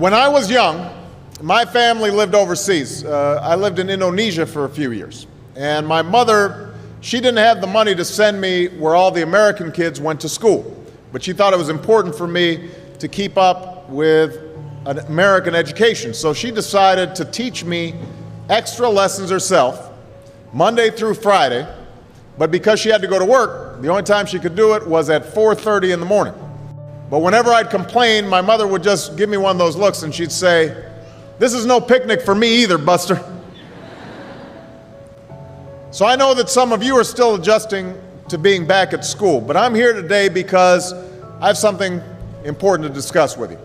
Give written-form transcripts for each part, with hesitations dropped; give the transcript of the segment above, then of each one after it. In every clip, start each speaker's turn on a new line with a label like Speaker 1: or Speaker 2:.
Speaker 1: When I was young, my family lived overseas. I lived in Indonesia for a few years. And my mother, she didn't have the money to send me where all the American kids went to school. But she thought it was important for me to keep up with an American education. So she decided to teach me extra lessons herself, Monday through Friday. But because she had to go to work, the only time she could do it was at 4:30 in the morning. But whenever I'd complain, my mother would just give me one of those looks and she'd say, "This is no picnic for me either, Buster." So I know that some of you are still adjusting to being back at school, but I'm here today because I have something important to discuss with you.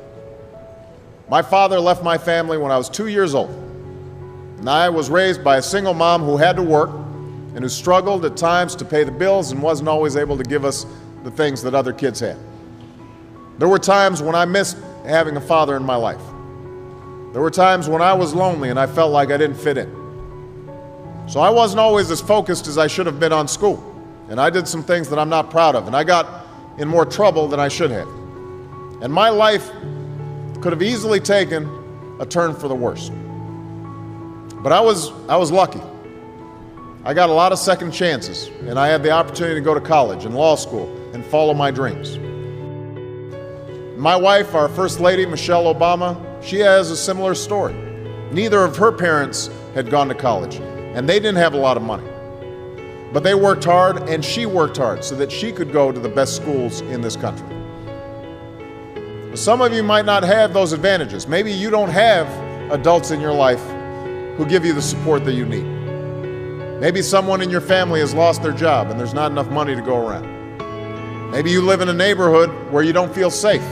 Speaker 1: My father left my family when I was 2 years old, and I was raised by a single mom who had to work and who struggled at times to pay the bills and wasn't always able to give us the things that other kids had. There were times when I missed having a father in my life. There were times when I was lonely and I felt like I didn't fit in. So I wasn't always as focused as I should have been on school. And I did some things that I'm not proud of. And I got in more trouble than I should have. And my life could have easily taken a turn for the worse. But I was lucky. I got a lot of second chances. And I had the opportunity to go to college and law school and follow my dreams. My wife, our First Lady, Michelle Obama, she has a similar story. Neither of her parents had gone to college, and they didn't have a lot of money. But they worked hard, and she worked hard so that she could go to the best schools in this country. Some of you might not have those advantages. Maybe you don't have adults in your life who give you the support that you need. Maybe someone in your family has lost their job, and there's not enough money to go around. Maybe you live in a neighborhood where you don't feel safe,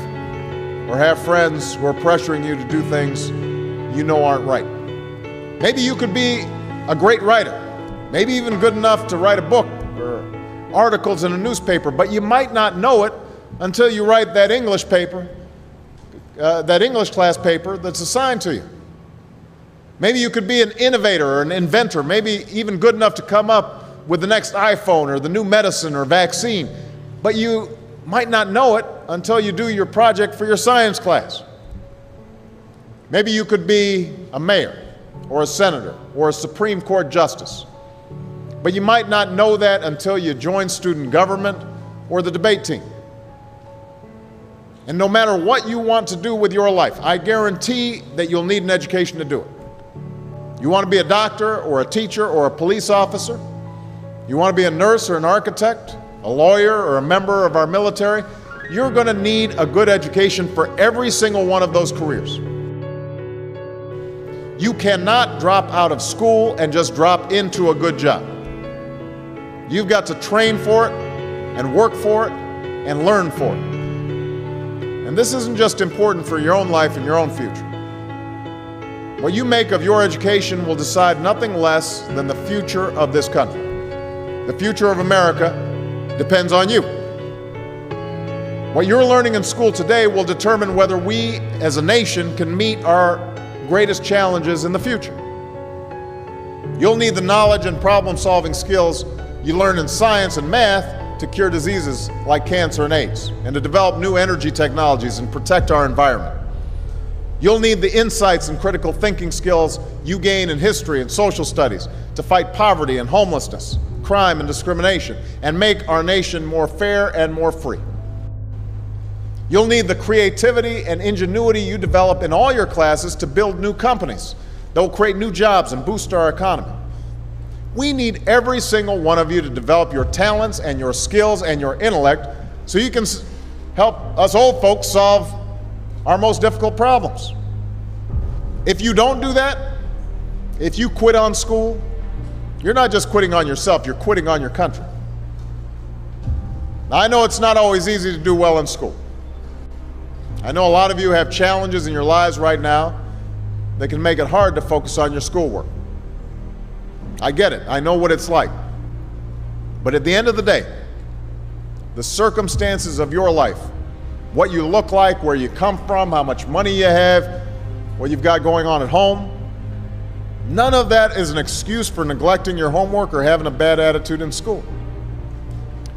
Speaker 1: or have friends who are pressuring you to do things you know aren't right. Maybe you could be a great writer, maybe even good enough to write a book or articles in a newspaper, but you might not know it until you write that English paper, that English class paper that's assigned to you. Maybe you could be an innovator or an inventor, maybe even good enough to come up with the next iPhone or the new medicine or vaccine, but you might not know it until you do your project for your science class. Maybe you could be a mayor or a senator or a Supreme Court justice, but you might not know that until you join student government or the debate team. And no matter what you want to do with your life, I guarantee that you'll need an education to do it. You want to be a doctor or a teacher or a police officer? You want to be a nurse or an architect, a lawyer or a member of our military? You're going to need a good education for every single one of those careers. You cannot drop out of school and just drop into a good job. You've got to train for it and work for it and learn for it. And this isn't just important for your own life and your own future. What you make of your education will decide nothing less than the future of this country. The future of America depends on you. What you're learning in school today will determine whether we as a nation can meet our greatest challenges in the future. You'll need the knowledge and problem-solving skills you learn in science and math to cure diseases like cancer and AIDS, and to develop new energy technologies and protect our environment. You'll need the insights and critical thinking skills you gain in history and social studies to fight poverty and homelessness, crime and discrimination, and make our nation more fair and more free. You'll need the creativity and ingenuity you develop in all your classes to build new companies that will create new jobs and boost our economy. We need every single one of you to develop your talents and your skills and your intellect so you can help us old folks solve our most difficult problems. If you don't do that, if you quit on school, you're not just quitting on yourself, you're quitting on your country. Now, I know it's not always easy to do well in school. I know a lot of you have challenges in your lives right now that can make it hard to focus on your schoolwork. I get it. I know what it's like. But at the end of the day, the circumstances of your life, what you look like, where you come from, how much money you have, what you've got going on at home, none of that is an excuse for neglecting your homework or having a bad attitude in school.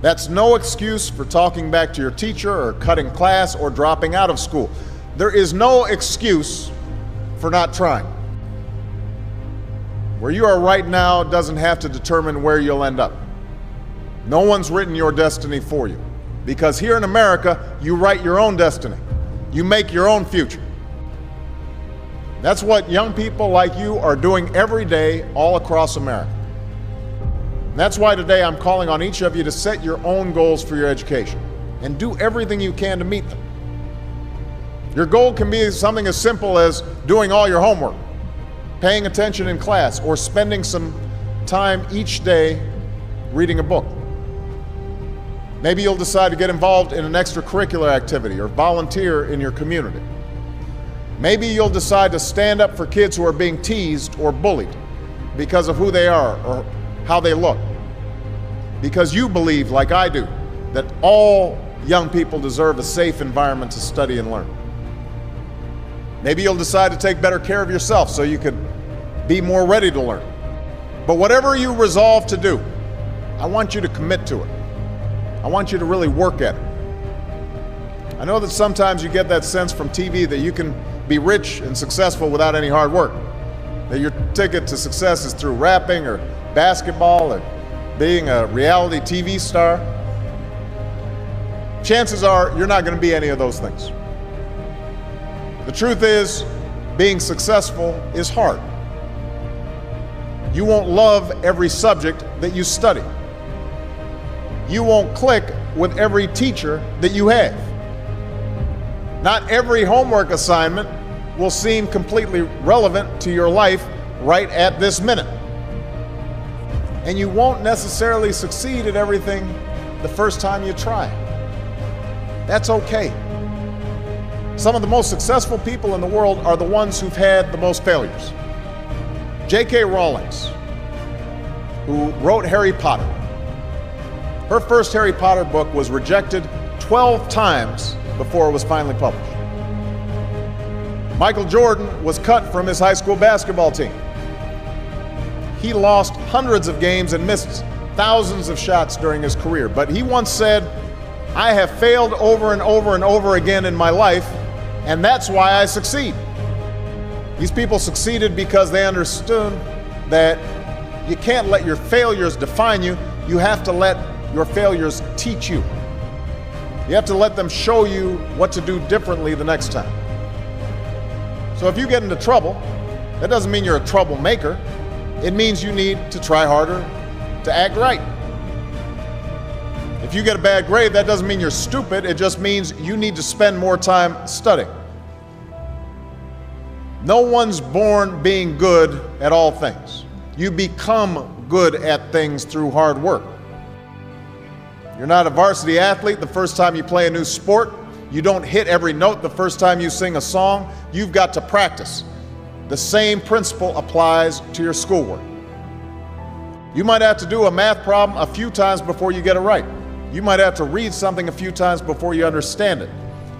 Speaker 1: That's no excuse for talking back to your teacher or cutting class or dropping out of school. There is no excuse for not trying. Where you are right now doesn't have to determine where you'll end up. No one's written your destiny for you, because here in America, you write your own destiny. You make your own future. That's what young people like you are doing every day all across America. And that's why today I'm calling on each of you to set your own goals for your education and do everything you can to meet them. Your goal can be something as simple as doing all your homework, paying attention in class, or spending some time each day reading a book. Maybe you'll decide to get involved in an extracurricular activity or volunteer in your community. Maybe you'll decide to stand up for kids who are being teased or bullied because of who they are or how they look. Because you believe, like I do, that all young people deserve a safe environment to study and learn. Maybe you'll decide to take better care of yourself so you can be more ready to learn. But whatever you resolve to do, I want you to commit to it. I want you to really work at it. I know that sometimes you get that sense from TV that you can be rich and successful without any hard work. That your ticket to success is through rapping or basketball or being a reality TV star. Chances are you're not going to be any of those things. The truth is, being successful is hard. You won't love every subject that you study. You won't click with every teacher that you have. Not every homework assignment will seem completely relevant to your life right at this minute. And you won't necessarily succeed at everything the first time you try. That's okay. Some of the most successful people in the world are the ones who've had the most failures. J.K. Rowling, who wrote Harry Potter. Her first Harry Potter book was rejected 12 times before it was finally published. Michael Jordan was cut from his high school basketball team. He lost hundreds of games and missed thousands of shots during his career. But he once said, "I have failed over and over and over again in my life, and that's why I succeed." These people succeeded because they understood that you can't let your failures define you. You have to let your failures teach you. You have to let them show you what to do differently the next time. So if you get into trouble, that doesn't mean you're a troublemaker. It means you need to try harder to act right. If you get a bad grade, that doesn't mean you're stupid. It just means you need to spend more time studying. No one's born being good at all things. You become good at things through hard work. You're not a varsity athlete the first time you play a new sport. You don't hit every note the first time you sing a song. You've got to practice. The same principle applies to your schoolwork. You might have to do a math problem a few times before you get it right. You might have to read something a few times before you understand it.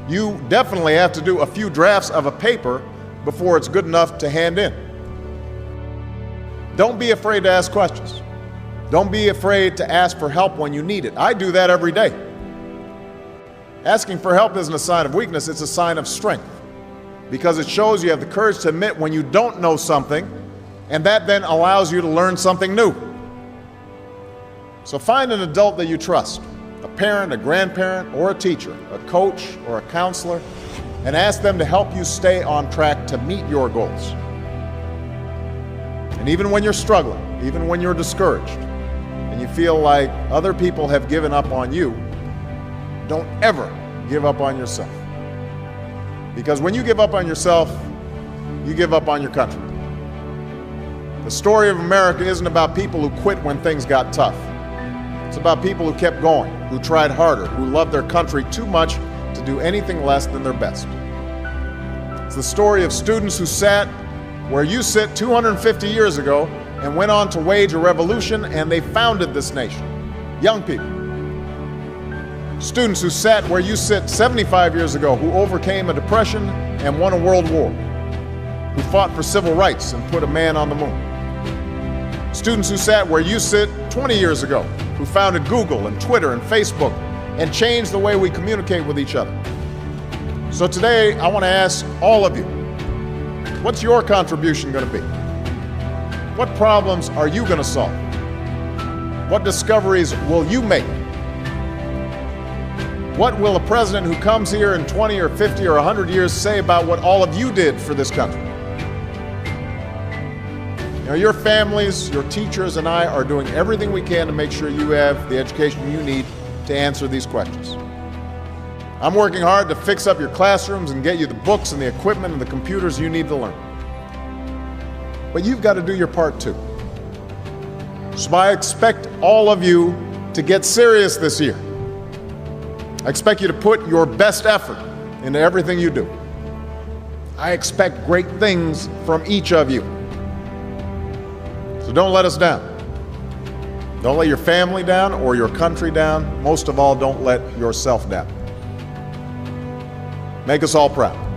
Speaker 1: You definitely have to do a few drafts of a paper before it's good enough to hand in. Don't be afraid to ask questions. Don't be afraid to ask for help when you need it. I do that every day. Asking for help isn't a sign of weakness, it's a sign of strength, because it shows you have the courage to admit when you don't know something, and that then allows you to learn something new. So find an adult that you trust, a parent, a grandparent, or a teacher, a coach, or a counselor, and ask them to help you stay on track to meet your goals. And even when you're struggling, even when you're discouraged, and you feel like other people have given up on you, don't ever give up on yourself. Because when you give up on yourself, you give up on your country. The story of America isn't about people who quit when things got tough. It's about people who kept going, who tried harder, who loved their country too much to do anything less than their best. It's the story of students who sat where you sit 250 years ago and went on to wage a revolution, and they founded this nation. Young people. Students who sat where you sit 75 years ago, who overcame a depression and won a world war, who fought for civil rights and put a man on the moon. Students who sat where you sit 20 years ago, who founded Google and Twitter and Facebook and changed the way we communicate with each other. So today, I want to ask all of you, what's your contribution going to be? What problems are you going to solve? What discoveries will you make? What will a president who comes here in 20 or 50 or 100 years say about what all of you did for this country? You know, your families, your teachers, and I are doing everything we can to make sure you have the education you need to answer these questions. I'm working hard to fix up your classrooms and get you the books and the equipment and the computers you need to learn. But you've got to do your part too. So I expect all of you to get serious this year. I expect you to put your best effort into everything you do. I expect great things from each of you. So don't let us down. Don't let your family down or your country down. Most of all, don't let yourself down. Make us all proud.